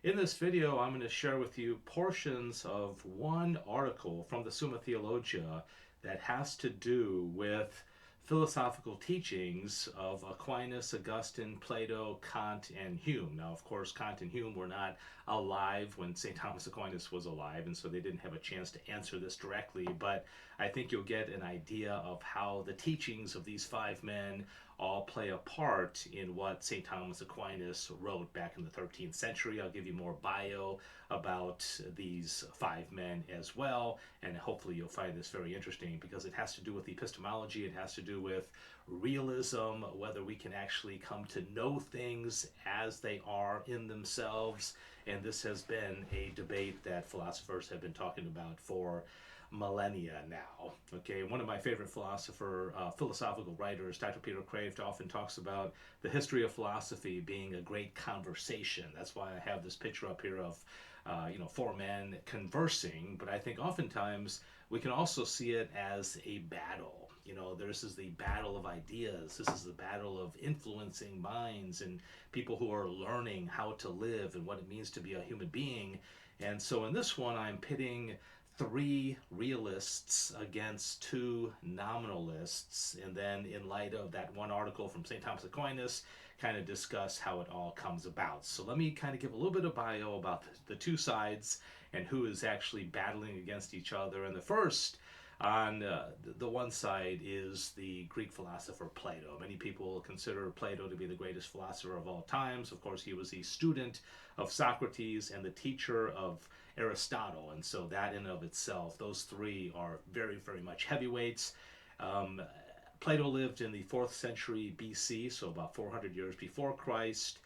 In this video, I'm going to share with you portions of one article from the Summa Theologia that has to do with philosophical teachings of Aquinas, Augustine, Plato, Kant, and Hume. Now, of course, Kant and Hume were not alive when St. Thomas Aquinas was alive, and so they didn't have a chance to answer this directly, but I think you'll get an idea of how the teachings of these five men all play a part in what St. Thomas Aquinas wrote back in the 13th century. I'll give you more bio about these five men as well, and hopefully you'll find this very interesting because it has to do with epistemology, it has to do with realism, whether we can actually come to know things as they are in themselves, and this has been a debate that philosophers have been talking about for millennia now. Okay, one of my favorite philosophical writers, Dr. Peter Kraft, often talks about the history of philosophy being a great conversation. That's why I have this picture up here of four men conversing, but I think oftentimes we can also see it as a battle. This is the battle of ideas. This is the battle of influencing minds and people who are learning how to live and what it means to be a human being. And so in this one, I'm pitting three realists against two nominalists, and then in light of that one article from St. Thomas Aquinas, kind of discuss how it all comes about. So let me kind of give a little bit of bio about the two sides and who is actually battling against each other. And the first on the one side is the Greek philosopher Plato. Many people consider Plato to be the greatest philosopher of all times. Of course, he was the student of Socrates and the teacher of Aristotle, and so that in and of itself, those three are very, very much heavyweights. Plato lived in the 4th century BC, so about 400 years before Christ,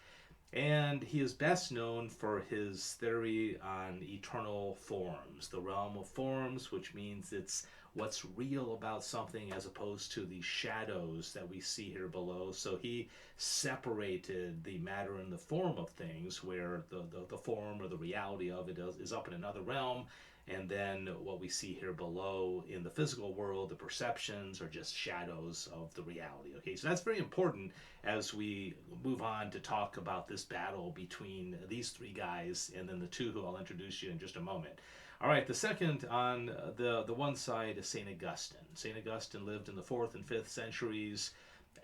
and he is best known for his theory on eternal forms, the realm of forms, which means it's what's real about something as opposed to the shadows that we see here below. So he separated the matter and the form of things, where the form or the reality of it is up in another realm, and then what we see here below in the physical world, the perceptions, are just shadows of the reality. Okay, so that's very important as we move on to talk about this battle between these three guys and then the two who I'll introduce you in just a moment. All right, the second on the one side is St. Augustine. St. Augustine lived in the 4th and 5th centuries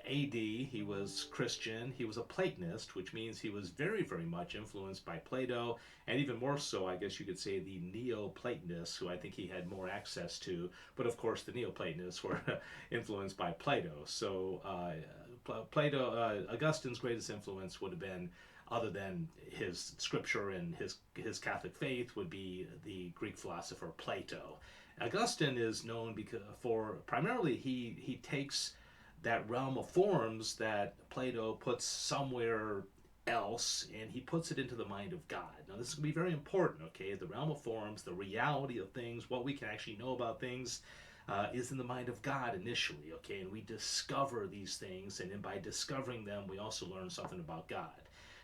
AD. He was Christian. He was a Platonist, which means he was very, very much influenced by Plato, and even more so, I guess you could say, the Neoplatonists, who I think he had more access to. But of course, the Neoplatonists were influenced by Plato. So Augustine's greatest influence would have been, other than his scripture and his Catholic faith, would be the Greek philosopher Plato. Augustine is known for primarily he takes that realm of forms that Plato puts somewhere else, and he puts it into the mind of God. Now, this is going to be very important, okay? The realm of forms, the reality of things, what we can actually know about things, is in the mind of God initially, okay? And we discover these things, and then by discovering them, we also learn something about God.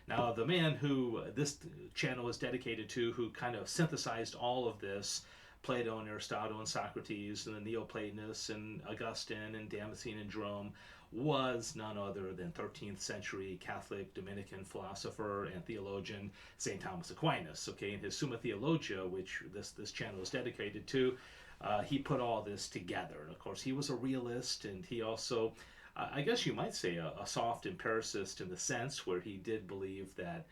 Now, the man who this channel is dedicated to, who kind of synthesized all of this, Plato and Aristotle and Socrates and the Neoplatonists and Augustine and Damascene and Jerome, was none other than 13th century Catholic Dominican philosopher and theologian St. Thomas Aquinas. Okay, in his Summa Theologia, which this channel is dedicated to, he put all this together. And of course, he was a realist, and he also, I guess you might say, a soft empiricist in the sense where he did believe that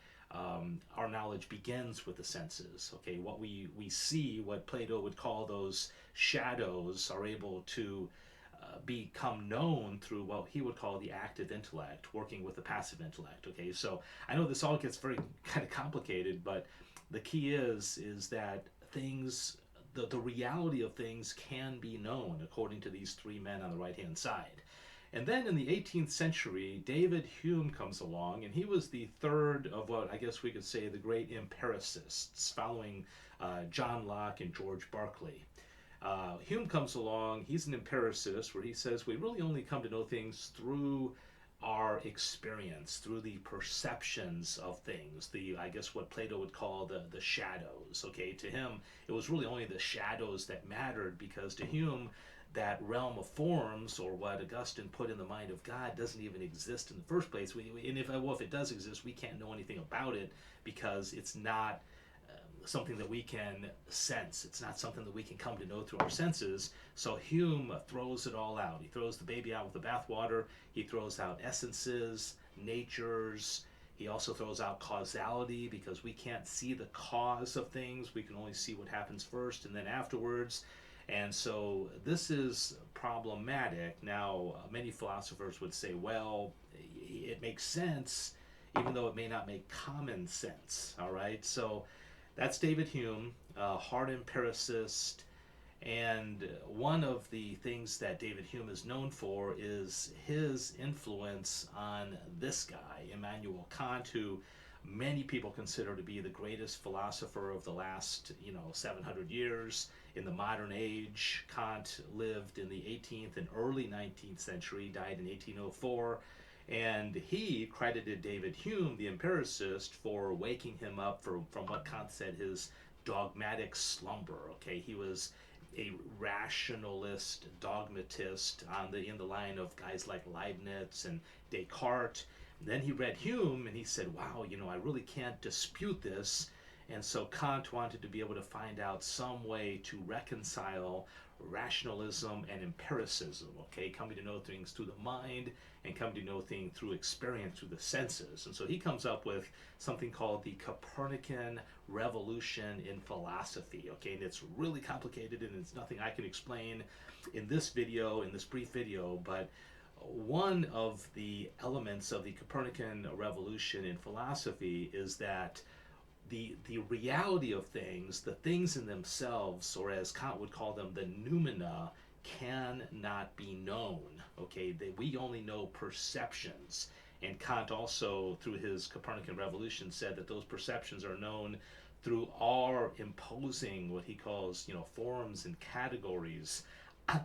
our knowledge begins with the senses. Okay, what we see, what Plato would call those shadows, are able to become known through what he would call the active intellect, working with the passive intellect. Okay, so I know this all gets very kind of complicated, but the key is that things, the reality of things can be known according to these three men on the right-hand side. And then in the 18th century, David Hume comes along, and he was the third of what I guess we could say the great empiricists, following John Locke and George Berkeley. Hume comes along, he's an empiricist, where he says we really only come to know things through our experience, through the perceptions of things, I guess what Plato would call the shadows. Okay, to him, it was really only the shadows that mattered, because to Hume, that realm of forms, or what Augustine put in the mind of God, doesn't even exist in the first place. And if it does exist, we can't know anything about it because it's not something that we can sense. It's not something that we can come to know through our senses. So Hume throws it all out. He throws the baby out with the bathwater. He throws out essences, natures. He also throws out causality, because we can't see the cause of things. We can only see what happens first and then afterwards. And so this is problematic. Now, many philosophers would say, well, it makes sense, even though it may not make common sense. All right? So that's David Hume, a hard empiricist. And one of the things that David Hume is known for is his influence on this guy, Immanuel Kant, who many people consider to be the greatest philosopher of the last, 700 years. In the modern age, Kant lived in the 18th and early 19th century, died in 1804. And he credited David Hume, the empiricist, for waking him up from what Kant said, his dogmatic slumber. Okay, he was a rationalist, dogmatist in the line of guys like Leibniz and Descartes. And then he read Hume and he said, wow, I really can't dispute this. And so Kant wanted to be able to find out some way to reconcile rationalism and empiricism, okay, coming to know things through the mind and coming to know things through experience, through the senses. And so he comes up with something called the Copernican revolution in philosophy, okay, and it's really complicated and it's nothing I can explain in this brief video, but one of the elements of the Copernican revolution in philosophy is that the reality of things, the things in themselves, or as Kant would call them, the noumena, cannot be known. Okay, we only know perceptions. And Kant also, through his Copernican revolution, said that those perceptions are known through our imposing what he calls, forms and categories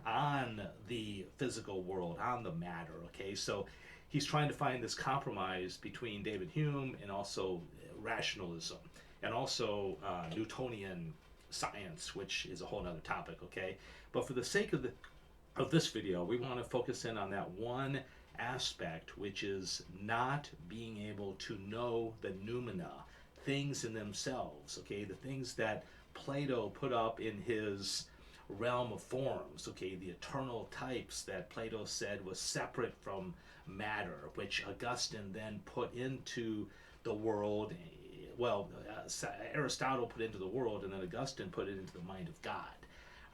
on the physical world, on the matter. Okay, so he's trying to find this compromise between David Hume and also rationalism, and also Newtonian science, which is a whole other topic, okay? But for the sake of this video, we want to focus in on that one aspect, which is not being able to know the noumena, things in themselves, okay? The things that Plato put up in his realm of forms, okay? The eternal types that Plato said was separate from matter, which Augustine then put into the world. Well, Aristotle put into the world, and then Augustine put it into the mind of God.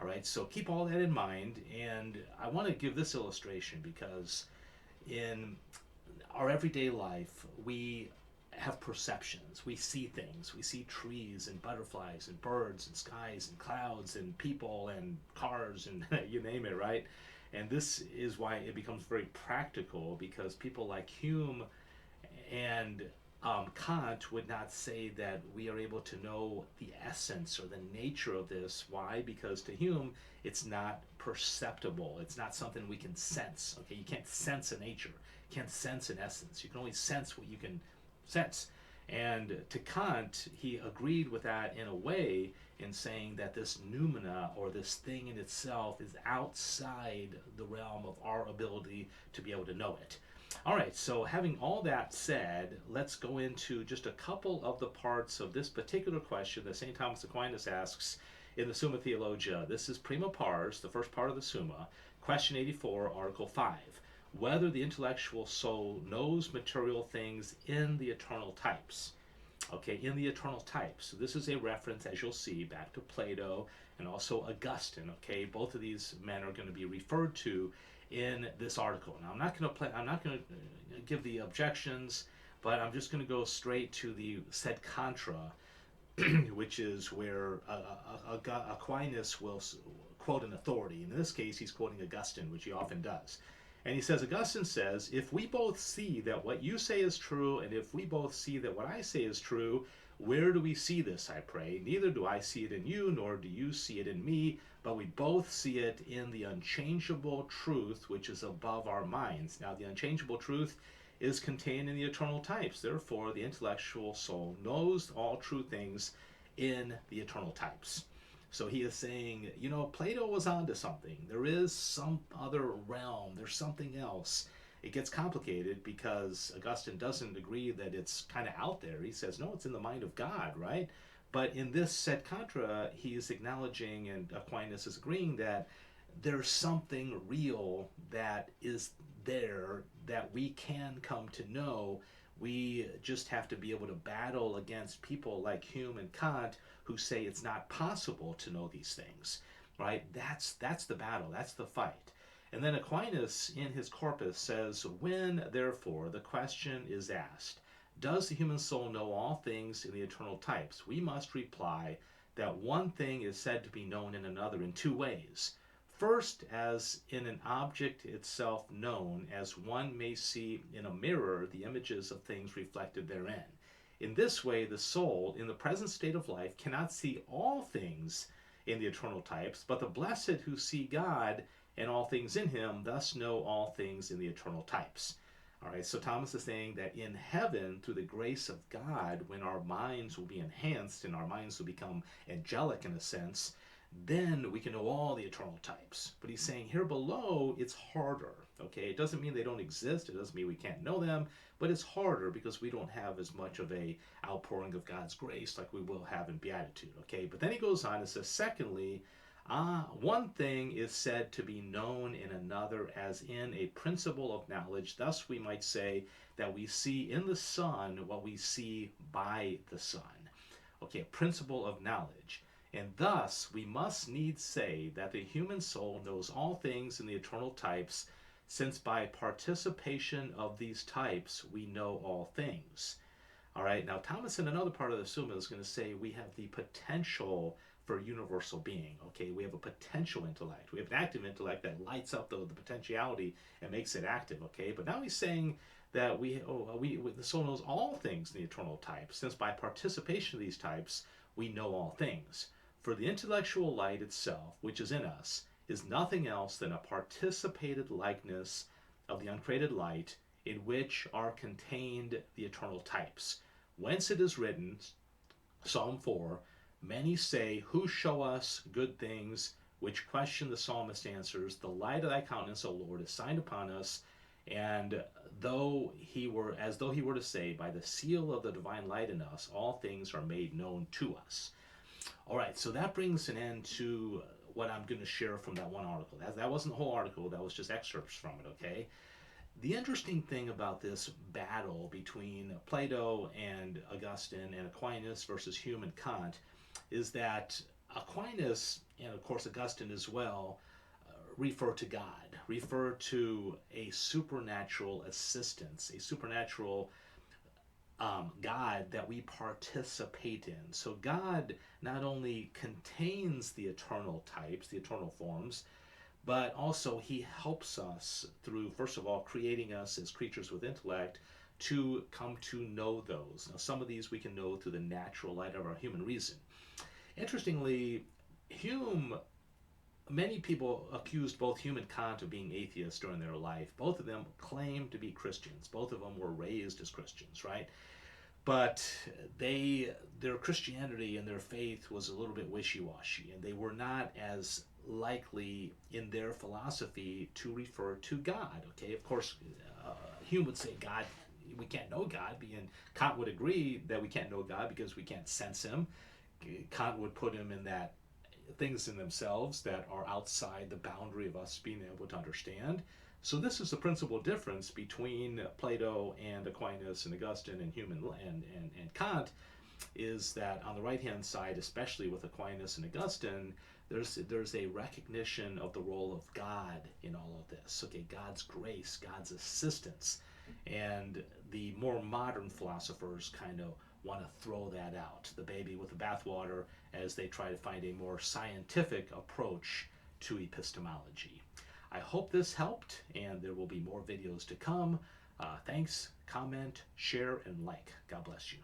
All right, so keep all that in mind, and I want to give this illustration because in our everyday life, we have perceptions. We see things. We see trees and butterflies and birds and skies and clouds and people and cars and you name it, right? And this is why it becomes very practical, because people like Hume and Kant would not say that we are able to know the essence or the nature of this. Why? Because to Hume, it's not perceptible. It's not something we can sense. Okay, you can't sense a nature. You can't sense an essence. You can only sense what you can sense. And to Kant, he agreed with that in a way, in saying that this noumena, or this thing in itself, is outside the realm of our ability to be able to know it. All right, so having all that said, let's go into just a couple of the parts of this particular question that St. Thomas Aquinas asks in the Summa Theologia. This is prima pars, the first part of the Summa, question 84, article 5. Whether the intellectual soul knows material things in the eternal types. Okay, in the eternal types. So this is a reference, as you'll see, back to Plato and also Augustine. Okay, both of these men are going to be referred to in this article. Now, I'm not going to give the objections, but I'm just going to go straight to the sed contra, which is where Aquinas will quote an authority. In this case, he's quoting Augustine, which he often does. And he says, Augustine says, if we both see that what you say is true, and if we both see that what I say is true, where do we see this, I pray? Neither do I see it in you, nor do you see it in me, but we both see it in the unchangeable truth which is above our minds. Now, the unchangeable truth is contained in the eternal types. Therefore, the intellectual soul knows all true things in the eternal types. So he is saying, Plato was onto something. There is some other realm. There's something else. It gets complicated because Augustine doesn't agree that it's kind of out there. He says, no, it's in the mind of God, right? But in this set contra, he is acknowledging, and Aquinas is agreeing, that there's something real that is there that we can come to know. We just have to be able to battle against people like Hume and Kant who say it's not possible to know these things, right? That's the battle, that's the fight. And then Aquinas in his corpus says, when therefore the question is asked, does the human soul know all things in the eternal types? We must reply that one thing is said to be known in another in two ways. First, as in an object itself known, as one may see in a mirror the images of things reflected therein. In this way, the soul, in the present state of life, cannot see all things in the eternal types, but the blessed who see God and all things in him thus know all things in the eternal types. All right, so Thomas is saying that in heaven, through the grace of God, when our minds will be enhanced and our minds will become angelic in a sense, then we can know all the eternal types. But he's saying here below, it's harder. Okay, it doesn't mean they don't exist. It doesn't mean we can't know them, but it's harder because we don't have as much of a outpouring of God's grace like we will have in beatitude. Okay, but then he goes on and says, secondly, one thing is said to be known in another as in a principle of knowledge. Thus we might say that we see in the Son what we see by the Son. Okay, a principle of knowledge. And thus we must needs say that the human soul knows all things in the eternal types, since by participation of these types we know all things. All right, now Thomas in another part of the Summa is going to say we have the potential for universal being. Okay, we have a potential intellect. We have an active intellect that lights up the potentiality and makes it active. Okay, but now he's saying that the soul knows all things in the eternal types, since by participation of these types we know all things. For the intellectual light itself, which is in us, is nothing else than a participated likeness of the uncreated light, in which are contained the eternal types. Whence it is written, Psalm 4, many say, who show us good things, which question the psalmist answers, the light of thy countenance, O Lord, is signed upon us, and as though he were to say, by the seal of the divine light in us, all things are made known to us. All right, so that brings an end to what I'm going to share from that one article. That wasn't the whole article, that was just excerpts from it, okay? The interesting thing about this battle between Plato and Augustine and Aquinas versus Hume and Kant is that Aquinas, and of course Augustine as well, refer to God, refer to a supernatural assistance, a supernatural God that we participate in. So God not only contains the eternal types, the eternal forms, but also he helps us through, first of all, creating us as creatures with intellect to come to know those. Now, some of these we can know through the natural light of our human reason. Interestingly, many people accused both Hume and Kant of being atheists during their life. Both of them claimed to be Christians. Both of them were raised as Christians, right? But their Christianity and their faith was a little bit wishy-washy, and they were not as likely in their philosophy to refer to God. Okay, of course, Hume would say God, we can't know God, and Kant would agree that we can't know God because we can't sense him. Kant would put him in that things in themselves that are outside the boundary of us being able to understand. So this is the principal difference between Plato and Aquinas and Augustine and Hume and Kant, is that on the right-hand side, especially with Aquinas and Augustine, there's a recognition of the role of God in all of this. Okay, God's grace, God's assistance. And the more modern philosophers kind of want to throw that out, the baby with the bathwater, as they try to find a more scientific approach to epistemology. I hope this helped, and there will be more videos to come. Thanks, comment, share, and like. God bless you.